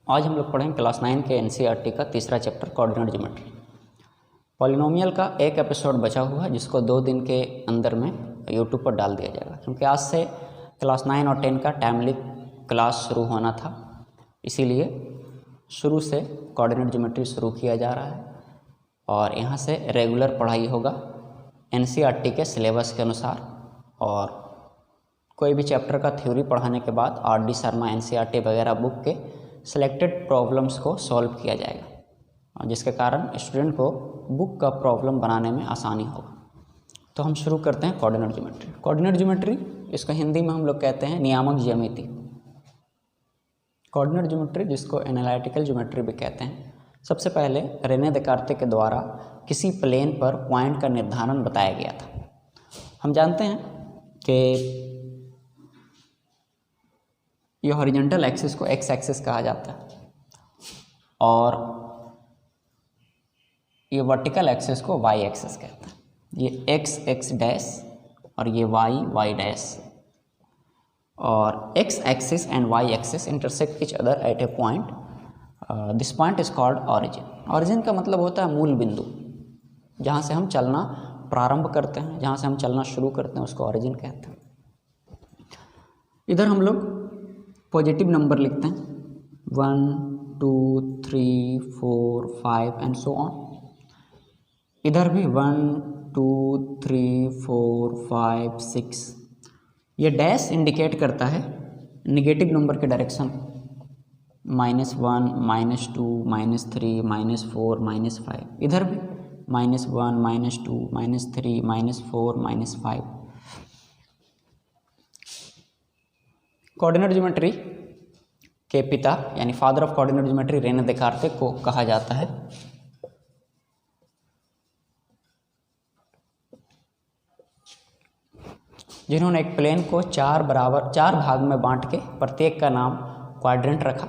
आज हम लोग पढ़ेंगे क्लास 9 के एनसीईआरटी का तीसरा चैप्टर कोऑर्डिनेट ज्योमेट्री। पॉलिनोमियल का एक एपिसोड बचा हुआ है जिसको 2 दिन के अंदर में यूट्यूब पर डाल दिया जाएगा, क्योंकि आज से क्लास 9 और 10 का टाइमली क्लास शुरू होना था। इसीलिए शुरू से कोऑर्डिनेट ज्योमेट्री शुरू किया जा रहा है और यहाँ से रेगुलर पढ़ाई होगा एनसीईआरटी के सिलेबस के अनुसार। और कोई भी चैप्टर का थ्योरी पढ़ाने के बाद आर.डी. शर्मा एनसीईआरटी वगैरह बुक के सिलेक्टेड प्रॉब्लम्स को सॉल्व किया जाएगा, और जिसके कारण स्टूडेंट को बुक का प्रॉब्लम बनाने में आसानी होगा। तो हम शुरू करते हैं कोऑर्डिनेट ज्योमेट्री। कोऑर्डिनेट ज्योमेट्री इसको हिंदी में हम लोग कहते हैं नियामक ज्यामिति। कोऑर्डिनेट ज्योमेट्री जिसको एनालिटिकल ज्योमेट्री भी कहते हैं, सबसे पहले रेने देकार्ते के द्वारा किसी प्लेन पर पॉइंट का निर्धारण बताया गया था। हम जानते हैं कि ये हॉरिजॉन्टल एक्सिस को एक्स एक्सिस कहा जाता है और ये वर्टिकल एक्सिस को वाई एक्सिस कहते हैं। ये एक्स एक्स डैश और ये वाई वाई डैश, और X axis and Y axis intersect each other at a point. This point is called origin. Origin का मतलब होता है मूल बिंदु, जहाँ से हम चलना प्रारंभ करते हैं, जहाँ से हम चलना शुरू करते हैं, उसको ऑरिजिन कहते हैं। इधर हम लोग पॉजिटिव नंबर लिखते हैं 1 2 3 4 5 एंड सो ऑन। इधर भी 1 2 3 4 5 6। ये डैश इंडिकेट करता है नेगेटिव नंबर के डायरेक्शन, -1 -2 -3 -4 -5। इधर भी -1 -2 -3 -4 -5। कोऑर्डिनेट ज्योमेट्री के पिता यानी father of coordinate geometry Rene Descartes को कहा जाता है। जिन्होंने एक प्लेन को चार भाग में बांट के प्रत्येक का नाम क्वाड्रेंट रखा।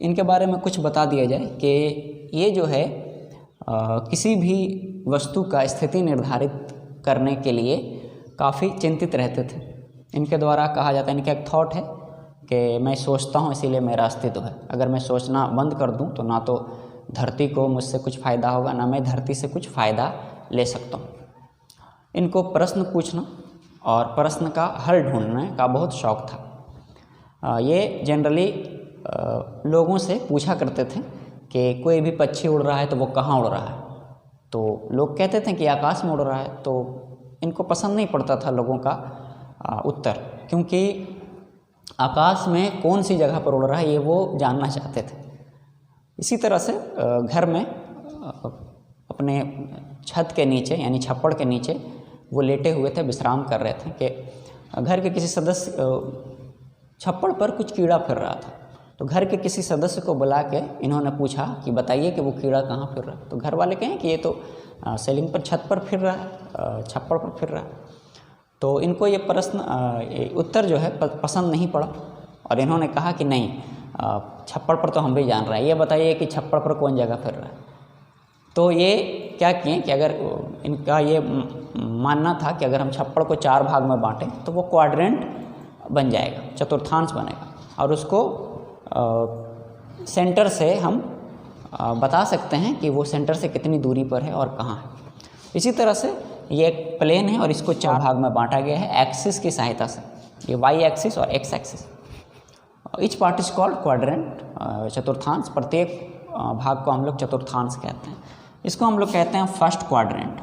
इनके बारे में कुछ बता दिया जाए कि ये जो है किसी भी वस्तु का स्थिति निर्धारित करने के लिए काफ़ी चिंतित रहते थे। इनके द्वारा कहा जाता है, इनका एक थॉट है कि मैं सोचता हूँ इसीलिए मेरा अस्तित्व है। अगर मैं सोचना बंद कर दूँ तो ना तो धरती को मुझसे कुछ फ़ायदा होगा, ना मैं धरती से कुछ फ़ायदा ले सकता हूँ। इनको प्रश्न पूछना और प्रश्न का हल ढूंढने का बहुत शौक़ था। ये जनरली लोगों से पूछा करते थे कि कोई भी पक्षी उड़ रहा है तो वो कहाँ उड़ रहा है, तो लोग कहते थे कि आकाश में उड़ रहा है। तो इनको पसंद नहीं पड़ता था लोगों का उत्तर, क्योंकि आकाश में कौन सी जगह पर उड़ रहा है ये वो जानना चाहते थे। इसी तरह से घर में अपने छत के नीचे यानी छप्पड़ के नीचे वो लेटे हुए थे, विश्राम कर रहे थे कि घर के किसी सदस्य छप्पड़ पर कुछ कीड़ा फिर रहा था। तो घर के किसी सदस्य को बुला के इन्होंने पूछा कि बताइए कि वो कीड़ा कहाँ फिर रहा है। तो घर वाले कहें कि ये तो सीलिंग पर छत पर फिर रहा है, छप्पड़ पर फिर रहा है। तो इनको ये प्रश्न उत्तर जो है पसंद नहीं पड़ा और इन्होंने कहा कि नहीं, छप्पड़ पर तो हम भी जान रहे हैं, ये बताइए कि छप्पड़ पर कौन जगह फिर रहा है। तो ये क्या किए कि अगर इनका ये मानना था कि अगर हम छप्पड़ को 4 भाग में बांटें तो वो क्वाड्रेंट बन जाएगा, चतुर्थांश बनेगा, और उसको सेंटर से हम बता सकते हैं कि वो सेंटर से कितनी दूरी पर है और कहाँ है। इसी तरह से ये एक प्लेन है और इसको 4 भाग में बांटा गया है एक्सिस की सहायता से, ये वाई एक्सिस और X axis. Each part is called quadrant, चतुर्थांश। प्रत्येक भाग को हम लोग चतुर्थांश कहते हैं। इसको हम लोग कहते हैं फर्स्ट क्वाड्रेंट।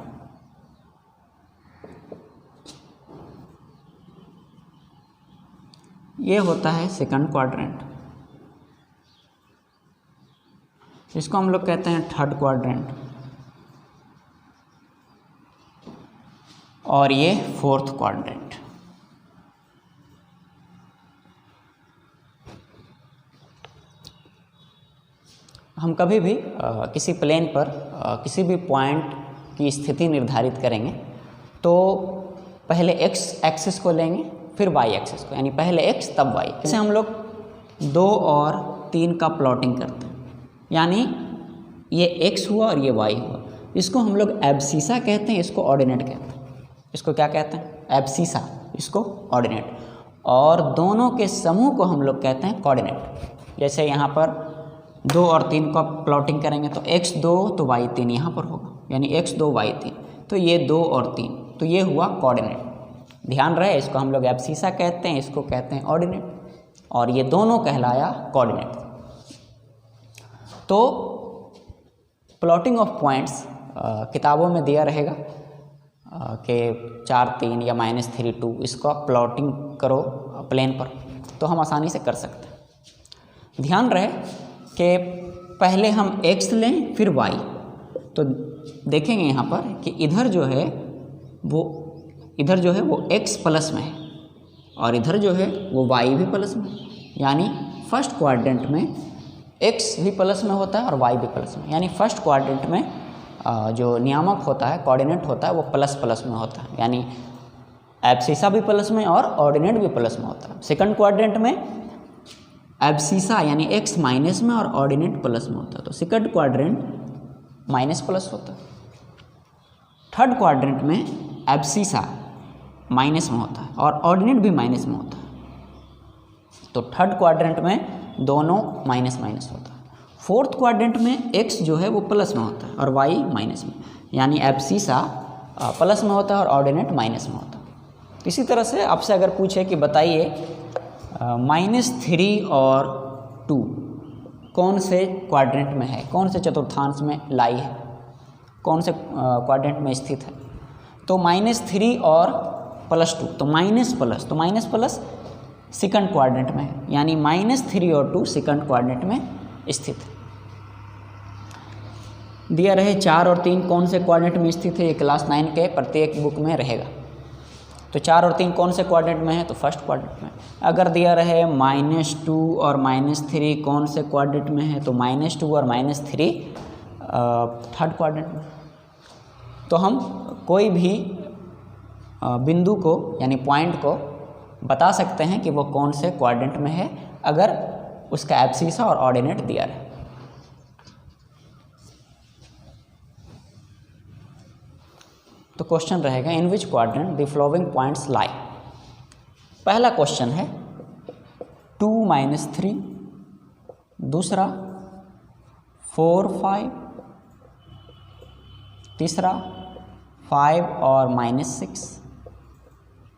ये होता है सेकंड क्वाड्रेंट, इसको हम लोग कहते हैं थर्ड क्वाड्रेंट, और ये फोर्थ क्वाड्रेंट। हम कभी भी किसी प्लेन पर किसी भी पॉइंट की स्थिति निर्धारित करेंगे तो पहले एक्स एक्सिस को लेंगे फिर वाई एक्सिस को, यानी पहले एक्स तब वाई। जैसे हम लोग 2 और 3 का प्लॉटिंग करते हैं, यानी ये एक्स हुआ और ये वाई हुआ, इसको हम लोग एब्सिसा कहते हैं, इसको ऑर्डिनेट कहते हैं। इसको क्या कहते हैं? एब्सिसा, इसको ऑर्डिनेट। और दोनों के समूह को हम लोग कहते हैं कोऑर्डिनेट। जैसे यहाँ पर 2 और 3 को प्लॉटिंग करेंगे तो x2 तो y3 यहाँ पर होगा, यानी x2 y3, तो ये 2 और 3, तो ये हुआ कोऑर्डिनेट। ध्यान रहे इसको हम लोग एब्सिसा कहते हैं, इसको कहते हैं ऑर्डिनेट, और ये दोनों कहलाया कोऑर्डिनेट। तो प्लॉटिंग ऑफ पॉइंट्स किताबों में दिया रहेगा कि 4 3 या -3 2, इसको आप प्लॉटिंग करो प्लेन पर, तो हम आसानी से कर सकते हैं। ध्यान रहे कि पहले हम x लें फिर y, तो देखेंगे यहाँ पर कि इधर जो है वो x प्लस में है और इधर जो है वो y भी प्लस में है, यानी फर्स्ट क्वाड्रेंट में x भी प्लस में होता है और y भी प्लस में, यानी फर्स्ट क्वाड्रेंट में जो नियामक होता है, कोऑर्डिनेट होता है, वो प्लस प्लस में होता है, यानी एब्सिसा भी प्लस में और ऑर्डिनेट भी प्लस में होता है। सेकंड क्वाड्रेंट में एब्सिसा यानी x माइनस में और ऑर्डिनेट प्लस में होता है, तो सेकंड क्वाड्रेंट माइनस प्लस होता है। थर्ड क्वाड्रेंट में एब्सिसा माइनस में होता है और ऑर्डिनेट भी माइनस में होता है, तो थर्ड क्वाड्रेंट में दोनों माइनस माइनस होता है। फोर्थ क्वाड्रेंट में x जो है वो प्लस में होता है और y माइनस में, यानी एब्सिसा प्लस में होता है और ऑर्डिनेट माइनस में होता है। इसी तरह से आपसे अगर पूछे कि बताइए -3 और 2 कौन से क्वाड्रेंट में है, कौन से चतुर्थांश में लाई है, कौन से क्वाड्रेंट में स्थित है, तो -3 और +2, तो माइनस प्लस सेकंड क्वाड्रेंट में है, यानी -3 और 2 सेकंड क्वाड्रेंट में स्थित है। दिया रहे 4 और 3 कौन से क्वाड्रेंट में स्थित है, ये क्लास 9 के प्रत्येक बुक में रहेगा। तो 4 और 3 कौन से क्वाड्रेंट में है, तो फर्स्ट क्वाड्रेंट में। अगर दिया रहे -2 और -3 कौन से क्वाड्रेंट में है, तो -2 और -3 थर्ड क्वाड्रेंट में। तो हम कोई भी बिंदु को यानी पॉइंट को बता सकते हैं कि वो कौन से क्वाड्रेंट में है अगर उसका एब्सिसा और ऑर्डिनेट दिया रहे। तो क्वेश्चन रहेगा in which quadrant the following points lie. पहला क्वेश्चन है 2 - 3, दूसरा 4 5, तीसरा 5 और -6,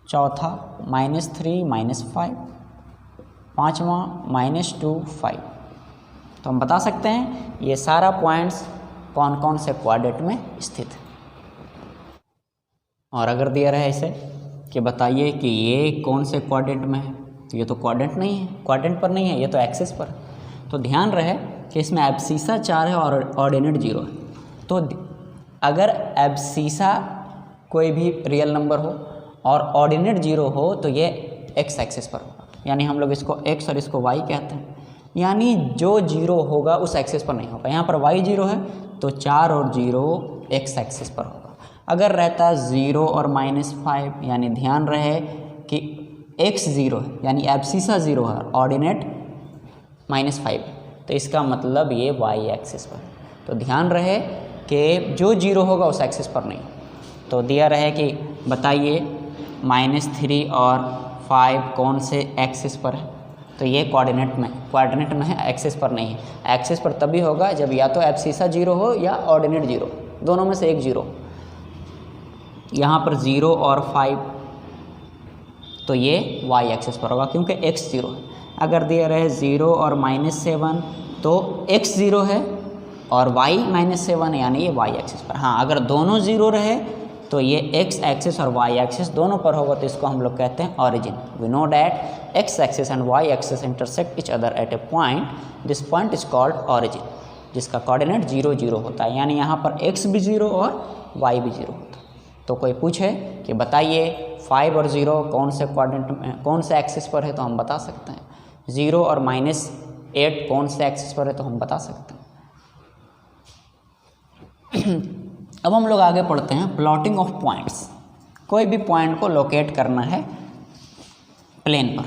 चौथा -3 -5, पाँचवा -2 5। तो हम बता सकते हैं ये सारा पॉइंट्स कौन कौन से क्वाड्रेंट में स्थित है। और अगर दिया रहे ऐसे कि बताइए कि ये कौन से क्वाड्रेंट में है, तो ये तो क्वाड्रेंट नहीं है, क्वाड्रेंट पर नहीं है, ये तो एक्सिस पर है। तो ध्यान रहे कि इसमें एब्सिसा 4 है और ऑर्डिनेट 0 है। तो अगर एब्सिसा कोई भी रियल नंबर हो और ऑर्डिनेट 0 हो तो ये एक्स एक्सिस पर होगा, यानी हम लोग इसको x और इसको y कहते हैं, यानी जो 0 होगा उस एक्सिस पर नहीं होगा। यहाँ पर y 0 है तो 4 और 0 x एक्सिस पर होगा। अगर रहता 0 और -5, यानी ध्यान रहे कि x 0 है यानी एब्सिसा 0 है, ऑर्डिनेट -5 है, तो इसका मतलब ये y एक्सिस पर। तो ध्यान रहे कि जो 0 होगा उस एक्सिस पर नहीं। तो दिया रहे कि बताइए -3 और 5 कौन से एक्सिस पर है, तो ये क्वाड्रेंट में है, एक्सिस पर नहीं है। एक्सिस पर तभी होगा जब या तो एब्सिसा 0 हो या ऑर्डिनेट 0, दोनों में से एक 0। यहाँ पर 0 और 5 तो ये y एक्सिस पर होगा क्योंकि x 0 है। अगर दिया रहे 0 और -7 तो x 0 है और y -7 है, यानी ये y एक्सिस पर। हाँ, अगर दोनों 0 रहे तो ये x एक्सिस और y एक्सिस दोनों पर होगा, तो इसको हम लोग कहते हैं origin. We know that x axis and y axis intersect each other at a point, this point is called origin, जिसका कोऑर्डिनेट 0 0 होता है, यानी यहाँ पर x भी 0 और y भी 0 होता है। तो कोई पूछे कि बताइए 5 और 0 कौन से क्वाड्रेंट में, कौन से एक्सिस पर है, तो हम बता सकते हैं। 0 और -8 कौन से एक्सिस पर है, तो हम बता सकते हैं। अब हम लोग आगे पढ़ते हैं प्लॉटिंग ऑफ पॉइंट्स। कोई भी पॉइंट को लोकेट करना है प्लेन पर।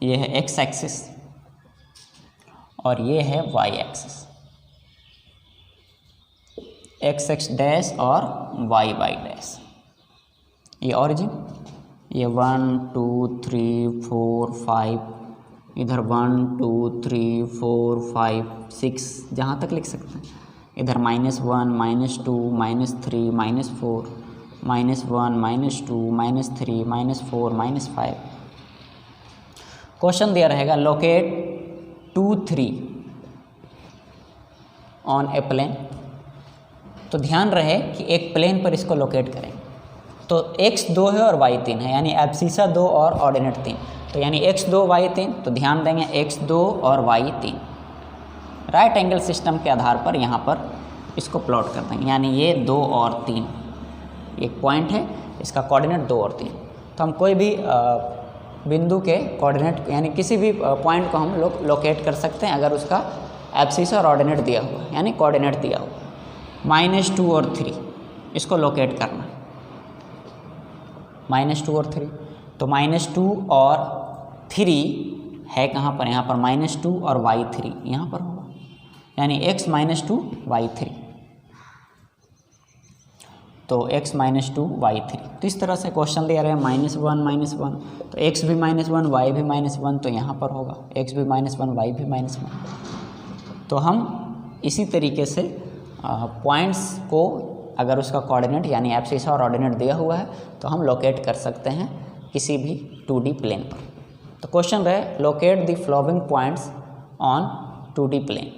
ये है x एक्सिस और ये है y axis. X X dash और वाई वाई डैश। ये ऑरिजिन, ये 1 2 3 4 5, इधर 1 2 3 4 5 6 जहाँ तक लिख सकते हैं। इधर -1 -2 -3 -4 -1 -2 -3 -4 -5। क्वेश्चन दिया रहेगा लोकेट 2 3 ऑन ए प्लेन। तो ध्यान रहे कि एक प्लेन पर इसको लोकेट करें। तो x 2 है और y 3 है, यानी एब्सिसा 2 और ऑर्डिनेट 3। तो यानी x 2 y 3, तो ध्यान देंगे x 2 और y 3। राइट एंगल सिस्टम के आधार पर यहाँ पर इसको प्लॉट कर देंगे, यानी ये 2 और 3 एक पॉइंट है, इसका कोऑर्डिनेट 2 और 3। तो हम कोई भी बिंदु के कोऑर्डिनेट यानी किसी भी पॉइंट को हम लोग लोकेट कर सकते हैं अगर उसका एब्सिसा और ऑर्डिनेट दिया हुआ है, यानी कोऑर्डिनेट दिया हुआ। -2 और 3 इसको लोकेट करना, -2 और 3। तो -2 और 3 है कहाँ पर, यहाँ पर -2 और y3 यहाँ पर होगा, यानी x -2 y3। तो x -2 y3। तो इस तरह से क्वेश्चन दिया रहे हैं -1 -1, तो x भी -1 y भी -1, तो यहाँ पर होगा x भी -1 y भी -1। तो हम इसी तरीके से पॉइंट्स को अगर उसका कोऑर्डिनेट यानी एब्सिसा और ऑर्डिनेट दिया हुआ है तो हम लोकेट कर सकते हैं किसी भी 2D प्लेन पर। तो क्वेश्चन रहे locate the following points on 2D plane.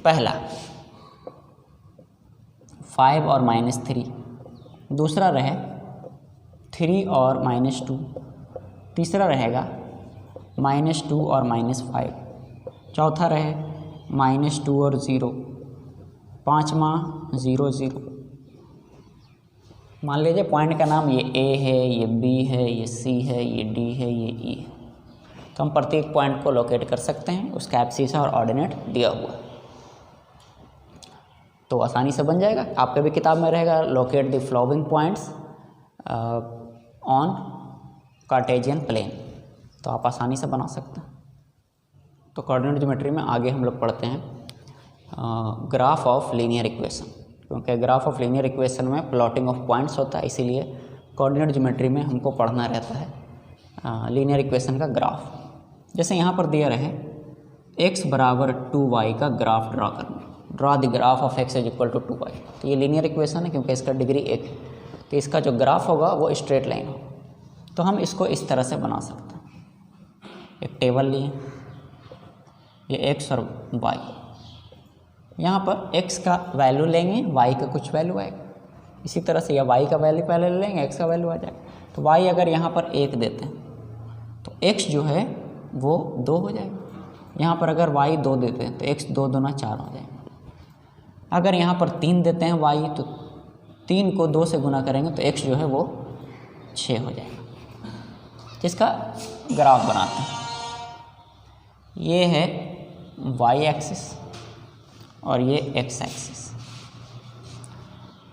पहला 5 और -3, दूसरा रहे 3 और -2, तीसरा रहेगा -2 और -5, चौथा रहे -2 और 0, पाँचवा 0 0। मान लीजिए पॉइंट का नाम ये A है, ये B है, ये C है, ये D है, ये E है। तो हम प्रत्येक पॉइंट को लोकेट कर सकते हैं, उसका एब्सिसा और ऑर्डिनेट दिया हुआ है, तो आसानी से बन जाएगा। आपके भी किताब में रहेगा locate the following points on Cartesian plane, तो आप आसानी से बना सकते हैं। तो कोऑर्डिनेट ज्योमेट्री में आगे हम लोग पढ़ते हैं ग्राफ ऑफ लीनियर इक्वेशन, क्योंकि ग्राफ ऑफ लीनियर इक्वेशन में प्लॉटिंग ऑफ पॉइंट्स होता है, इसीलिए कोऑर्डिनेट ज्योमेट्री में हमको पढ़ना रहता है लीनियर इक्वेशन का ग्राफ। जैसे यहाँ पर दिया रहे x बराबर 2y का ग्राफ ड्रा करना, draw the graph of x is equal to 2y। तो ये लीनियर इक्वेशन है क्योंकि इसका डिग्री 1 है, तो इसका जो ग्राफ होगा वो स्ट्रेट लाइन होगा। तो हम इसको इस तरह से बना सकते हैं। एक टेबल लिए, ये x और y, यहाँ पर x का वैल्यू लेंगे, y का कुछ वैल्यू आएगा। इसी तरह से या y का वैल्यू पहले ले लेंगे, x का वैल्यू आ जाएगा। तो y अगर यहाँ पर 1 देते हैं तो x जो है वो 2 हो जाएगा। यहाँ पर अगर y 2 देते हैं तो x 2 दूना 4 हो जाएगा। अगर यहाँ पर 3 देते हैं y, तो 3 को 2 से गुना करेंगे तो x जो है वो 6 हो जाएगा। जिसका ग्राफ बनाते हैं, ये है y एक्सिस और ये x axis,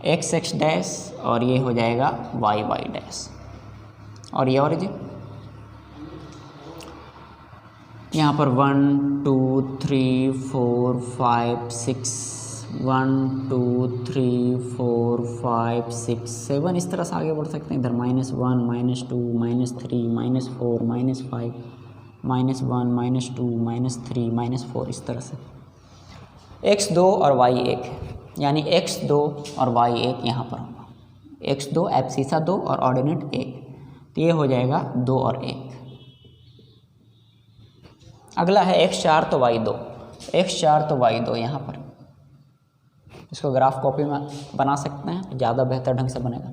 x x dash और ये हो जाएगा y y डैश, और ये ओरिजिन यहाँ पर 1 2 3 4 5 6, 1 2 3 4 5 6 7 इस तरह से आगे बढ़ सकते हैं। इधर -1 -2 -3 -4 -5 -1 -2 -3 -4 इस तरह से। x2 और y1 है, यानी x2 और y1 यहाँ पर होगा। x2 एब्सिसा 2 और ऑर्डिनेट 1, तो ये हो जाएगा 2 और 1। अगला है x4 तो y2, x4 तो y2 यहाँ पर। इसको ग्राफ कॉपी में बना सकते हैं, ज़्यादा बेहतर ढंग से बनेगा।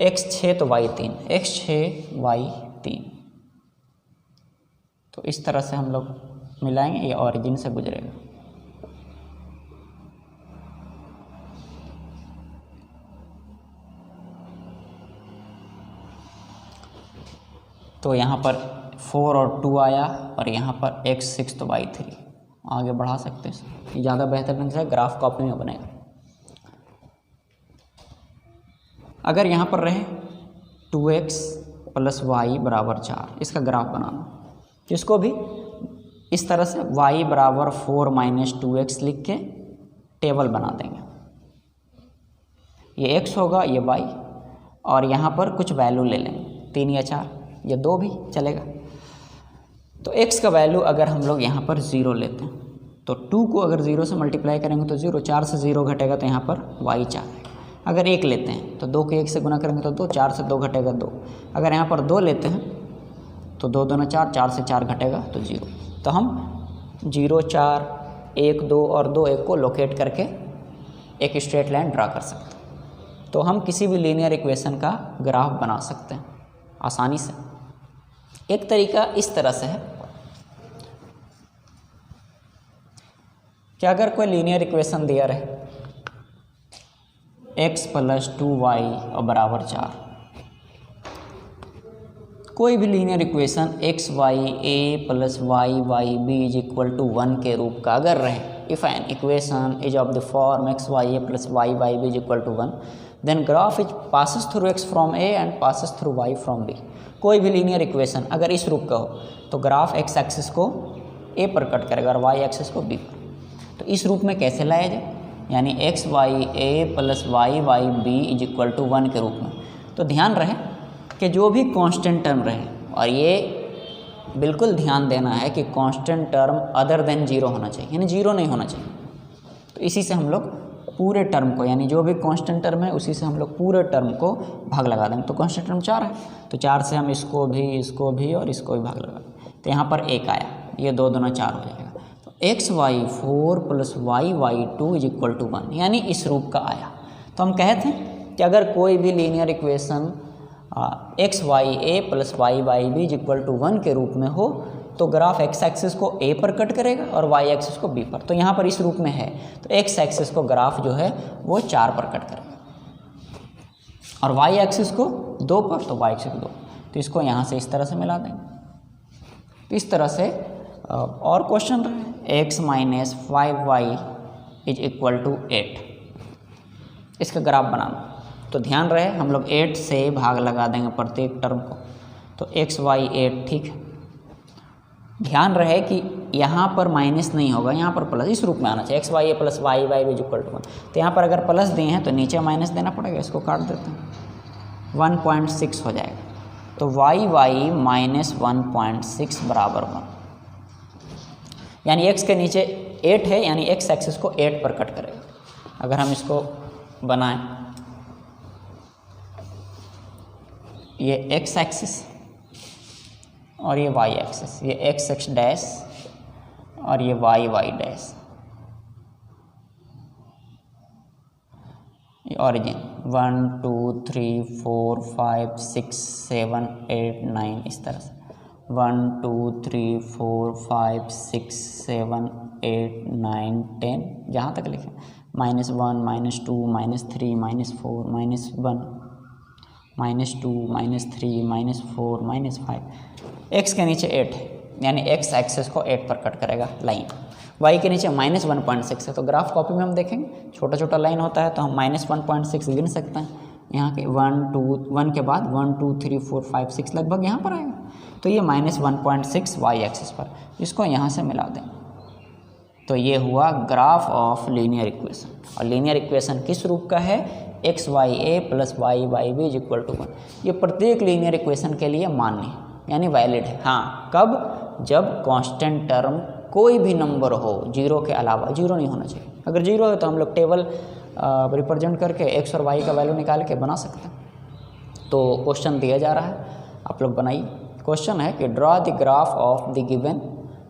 x6 तो y3, x6 y3। तो इस तरह से हम लोग मिलाएंगे, ये ऑरिजिन से गुजरेगा। तो यहाँ पर 4 और 2 आया, और यहाँ पर x6 तो y3 आगे बढ़ा सकते हैं। ज़्यादा बेहतर ढंग से ग्राफ कॉपी में बनेगा। अगर यहाँ पर रहे 2x + y = 4, इसका ग्राफ बनाना, इसको भी इस तरह से y बराबर 4 माइनस 2x लिख के टेबल बना देंगे। ये x होगा, ये y, और यहाँ पर कुछ वैल्यू ले लेंगे 3 या 4, ये 2 भी चलेगा। तो x का वैल्यू अगर हम लोग यहाँ पर 0 लेते हैं तो 2 को अगर 0 से मल्टीप्लाई करेंगे तो 0, 4 से 0 घटेगा तो यहाँ पर y 4 है। अगर 1 लेते हैं तो 2 को 1 से गुना करेंगे तो 2, 4 से 2 घटेगा 2। अगर यहाँ पर 2 लेते हैं तो 2 दूना 4, 4 से 4 घटेगा तो 0। तो हम 0, 4, 1, 2 और 2, 1 को लोकेट करके एक स्ट्रेट लाइन ड्रा कर सकते हैं। तो हम किसी भी लीनियर इक्वेशन का ग्राफ बना सकते हैं आसानी से। एक तरीका इस तरह से है कि अगर कोई लीनियर इक्वेशन दिया रहे x + 2y और बराबर 4, कोई भी linear equation x y a + y b = 1 के रूप का अगर रहे, if an equation is of the form x y a + y b = 1, then graph is passes through x from a and passes through y from b। कोई भी linear equation अगर इस रूप का हो तो ग्राफ x एक्सिस को a पर कट करेगा और y एक्सिस को b पर। तो इस रूप में कैसे लाया जाए, यानी x y a + y b = 1 के रूप में। तो ध्यान रहे कि जो भी कांस्टेंट टर्म रहे, और ये बिल्कुल ध्यान देना है कि कांस्टेंट टर्म अदर देन 0 होना चाहिए, यानी 0 नहीं होना चाहिए। तो इसी से हम लोग पूरे टर्म को, यानी जो भी कांस्टेंट टर्म है उसी से हम लोग पूरे टर्म को भाग लगा देंगे। तो कांस्टेंट टर्म 4 है, तो 4 से हम इसको भी और इसको भी भाग लगा देंगे। तो यहाँ पर 1 आया, ये 2 दूना 4 हो जाएगा। तो x y 4 + y 2 = 1, यानी इस रूप का आया। तो हम कहते हैं कि अगर कोई भी linear equation x y a + y b = 1 के रूप में हो तो ग्राफ x एक्सिस को a पर कट करेगा और y एक्सिस को b पर। तो यहाँ पर इस रूप में है तो x एक्सिस को ग्राफ जो है वो 4 पर कट करेगा और y एक्सिस को 2 पर, तो y एक्सिस को 2। तो इसको यहाँ से इस तरह से मिला देंगे। तो इस तरह से और क्वेश्चन रहे x - 5y = 8, इसका ग्राफ बनाना। तो ध्यान रहे हम लोग 8 से भाग लगा देंगे प्रत्येक टर्म को, तो x y 8, ठीक है। ध्यान रहे कि यहाँ पर माइनस नहीं होगा, यहाँ पर प्लस, इस रूप में आना चाहिए। x y a + y b = 1। तो यहाँ पर अगर प्लस दिए हैं तो नीचे माइनस देना पड़ेगा, इसको काट देते हैं, 1.6 हो जाएगा। तो y - 1.6 बराबर 1, यानी x के नीचे 8 है, यानी x एक्सिस को 8 पर कट करेगा। अगर हम इसको बनाएं, ये x एक्सिस और ये y एक्सिस, ये x डैश और ये y डैश, ये ऑरिजिन 1 2 3 4 5 6 7 8 9, इस तरह से 1 2 3 4 5 6 7 8 9 10, जहाँ तक लिखें, -1 -2 -3 -4 -1 -2 -3 -4 -5। x के नीचे 8 है, यानी x एक्सिस को 8 पर कट करेगा लाइन। y के नीचे -1.6 है, तो ग्राफ कॉपी में हम देखेंगे छोटा छोटा लाइन होता है तो हम -1.6 गिन सकते हैं। यहाँ के 1 के बाद 1 2 3 4 5 6 लगभग यहाँ पर आएगा। तो ये -1.6 y एक्सिस पर, इसको यहाँ से मिला दें। तो ये हुआ ग्राफ ऑफ लीनियर इक्वेशन। और लीनियर इक्वेशन किस रूप का है, x y a + y b = 1। ये प्रत्येक लीनियर इक्वेशन के लिए मान्य है, यानी वैलिड है। हाँ, कब, जब कांस्टेंट टर्म कोई भी नंबर हो 0 के अलावा, 0 नहीं होना चाहिए। अगर 0 है तो हम लोग टेबल रिप्रेजेंट करके x और y का वैल्यू निकाल के बना सकते हैं। तो क्वेश्चन दिया जा रहा है, आप लोग बनाइए। क्वेश्चन है कि draw the graph of the given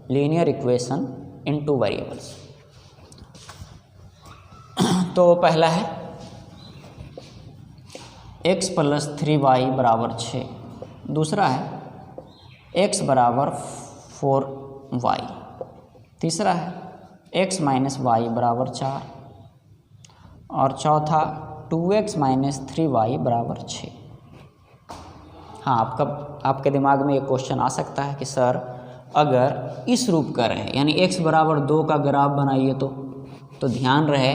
linear equation in 2 variables. तो पहला है x + 3y = 6, दूसरा है x = 4y, तीसरा है x - y = 4, और चौथा 2x - 3y = 6। हाँ, आपके दिमाग में ये क्वेश्चन आ सकता है कि सर अगर इस रूप का रहे, यानी x = 2 का ग्राफ बनाइए तो ध्यान रहे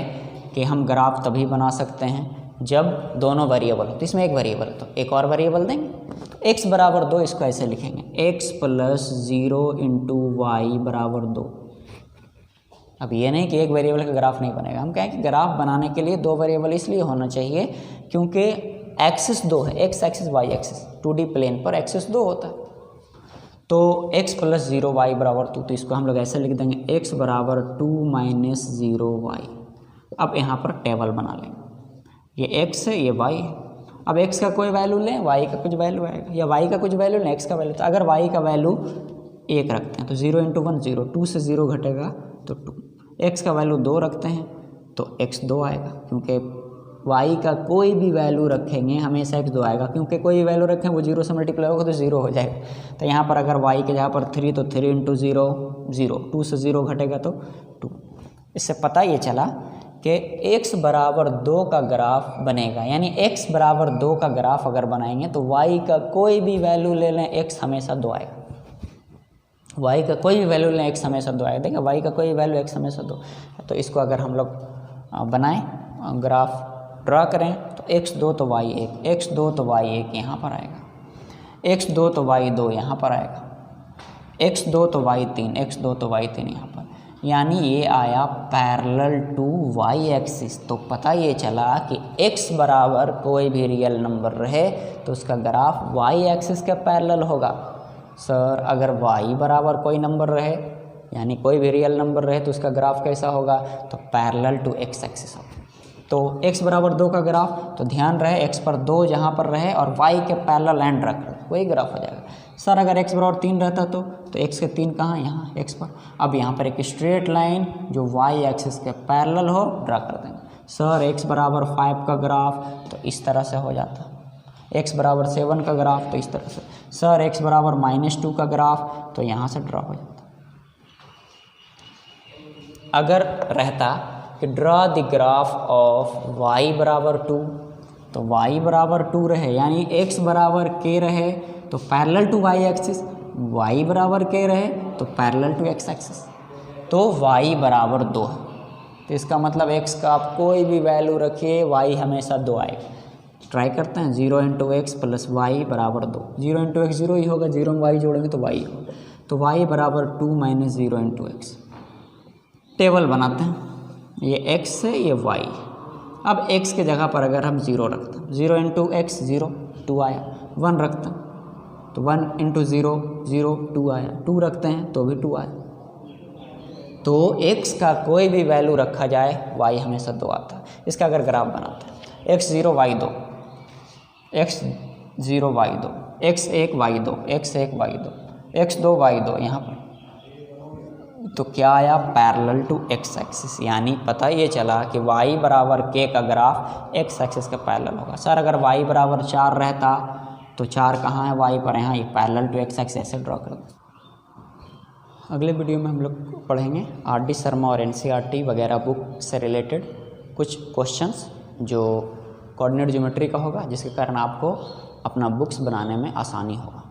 कि हम ग्राफ तभी बना सकते हैं जब दोनों वेरिएबल हो। तो इसमें एक वेरिएबल है तो एक और वेरिएबल देंगे, तो x बराबर 2 इसको ऐसे लिखेंगे x प्लस 0 इंटू वाई बराबर 2। अब ये नहीं कि एक वेरिएबल का ग्राफ नहीं बनेगा, हम कहें कि ग्राफ बनाने के लिए दो वेरिएबल इसलिए होना चाहिए क्योंकि एक्सिस 2 है, x axis y axis, 2D plane पर एक्सिस 2 होता है। तो x प्लस 0 वाई बराबर 2, तो इसको हम लोग ऐसे लिख देंगे x बराबर 2 माइनस 0 वाई। अब यहाँ पर टेबल बना लेंगे, ये x है ये y है। अब x का कोई वैल्यू लें, y का कुछ वैल्यू आएगा, या y का कुछ वैल्यू लें x का वैल्यू। तो अगर y का वैल्यू 1 रखते हैं तो 0 इंटू 1 0, 2 से 0 घटेगा तो 2। x का वैल्यू 2 रखते हैं तो x 2 आएगा, क्योंकि y का कोई भी वैल्यू रखेंगे हमेशा x 2 आएगा, क्योंकि कोई भी वैल्यू रखें वो 0 से मल्टीप्लाई होगा तो 0 हो जाएगा। तो यहाँ पर अगर y के जगह पर 3 तो 3 इंटू 0 0, 2 से 0 घटेगा तो 2। इससे पता ये चला कि x बराबर 2 का ग्राफ बनेगा, यानी x बराबर 2 का ग्राफ अगर बनाएंगे तो y का कोई भी वैल्यू ले लें x हमेशा 2 आएगा। y का कोई भी वैल्यू लें x हमेशा 2 आएगा। देखिए y का कोई वैल्यू x हमेशा 2। तो इसको अगर हम लोग बनाएं, ग्राफ ड्रा करें तो x2 तो y1, x2 तो y1 यहाँ पर आएगा, x2 तो y2 यहाँ पर आएगा, x2 तो y3, x2 तो y3 यहाँ पर, यानी ये आया पैरेलल टू y एक्सिस। तो पता ये चला कि x बराबर कोई भी रियल नंबर रहे तो उसका ग्राफ y एक्सिस के पैरेलल होगा। सर अगर y बराबर कोई नंबर रहे, यानी कोई भी रियल नंबर रहे तो उसका ग्राफ कैसा होगा, तो पैरेलल टू x एक्सिस होगा। तो x बराबर 2 का ग्राफ, तो ध्यान रहे x पर 2 जहाँ पर रहे और y के पैरेलल एंड रख रहे, वही ग्राफ हो जाएगा। सर अगर x बराबर 3 रहता तो x के 3 कहाँ, यहाँ x पर। अब यहाँ पर एक स्ट्रेट लाइन जो y एक्सिस के पैरेलल हो ड्रा कर देंगे। सर x बराबर 5 का ग्राफ तो इस तरह से हो जाता, x बराबर 7 का ग्राफ तो इस तरह से। सर x बराबर -2 का ग्राफ तो यहाँ से ड्रा हो जाता। अगर रहता कि draw the graph of y बराबर 2, तो y बराबर 2 रहे, यानी x बराबर k रहे तो parallel to y axis, y बराबर k रहे तो पैरेलल टू x एक्सिस, तो y बराबर 2 है। तो इसका मतलब x का आप कोई भी वैल्यू रखिए y हमेशा 2 आएगा। ट्राई करते हैं, 0 इंटू एक्स प्लस वाई बराबर 2, 0 इंटू एक्स 0 ही होगा, 0 में y जोड़ेंगे तो y होगा, तो y बराबर 2 माइनस 0 इंटू एक्स। टेबल बनाते हैं, ये x है ये y। अब x के जगह पर अगर हम 0 रखते हैं, 0 इंटू एक्स 0, 2 आया। 1 रखते हैं तो 1 इंटू 0 0, 2 आया। 2 रखते हैं तो भी 2 आया। तो x का कोई भी वैल्यू रखा जाए y हमेशा 2 आता है। इसका अगर ग्राफ बनाते हैं, x0 y2, x0 y2, x1 y2, x1 y2, x2 y2 यहाँ पर, तो क्या आया, पैरेलल टू x एक्सिस। यानी पता ये चला कि y बराबर k का ग्राफ x एक्सिस के पैरेलल होगा। सर अगर y बराबर 4 रहता तो 4 कहाँ है, y पर, यहाँ, ये पैरेलल टू x एक्सिस ऐसे ड्रॉ कर दो। अगले वीडियो में हम लोग पढ़ेंगे RD शर्मा और NCERT वगैरह बुक से रिलेटेड कुछ क्वेश्चंस जो कोऑर्डिनेट ज्योमेट्री का होगा, जिसके कारण आपको अपना बुक्स बनाने में आसानी होगा।